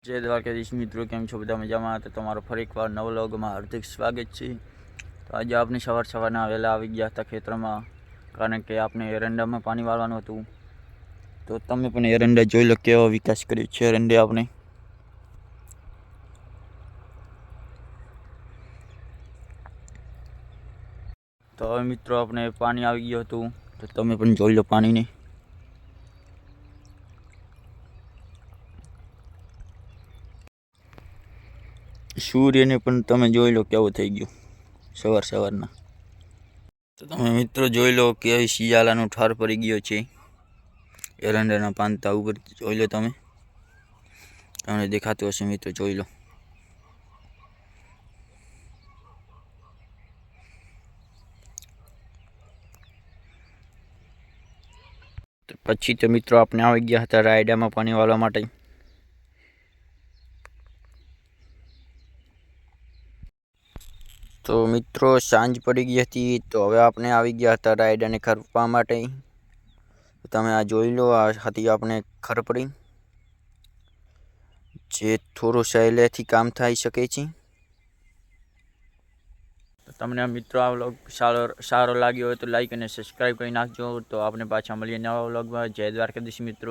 જય દ્વારકાધીશ મિત્રો, કેમ છો બધા મજામાં? તો તમારો ફરી એકવાર નવો વ્લોગમાં હાર્દિક સ્વાગત છે. તો આજે આપણે સવારના વહેલા આવી ગયા હતા ખેતરમાં, કારણ કે આપણે એરંડામાં પાણી વાળવાનું હતું. તો તમે પણ એરંડા જોઈ લો કેવો વિકાસ કર્યો છે એરંડે આપણે. તો હવે મિત્રો આપણે પાણી આવી ગયું હતું, તો તમે પણ જોઈ લો પાણીને. સૂર્યને પણ તમે જોઈ લો કેવો થઈ ગયો સવારના. તો તમે મિત્રો જોઈ લો કે શિયાળાનો ઠાર પડી ગયો છે એરંડાના પાંદડા ઉપર. જોઈ લો તમે, તમને દેખાતું હશે મિત્રો, જોઈ લો. પછી તો મિત્રો આપણે આવી ગયા હતા રાયડામાં પાણી વાળવા માટે. તો મિત્રો સાંજ પડી ગઈ હતી, તો હવે આપણે આવી ગયા હતા રાયડાને ખરપવા માટે. તમે આ જોઈ લો, આ હતી આપણે ખરપડી, જે થોડું સહેલેથી કામ થઈ શકે છે. તમને મિત્રો આ વ્લોગ સારો લાગ્યો હોય તો લાઈક અને સબસ્ક્રાઈબ કરી નાખજો. તો આપણે પાછા મળીએ નવા વ્લોગમાં. જય દ્વારકાધીશ મિત્રો.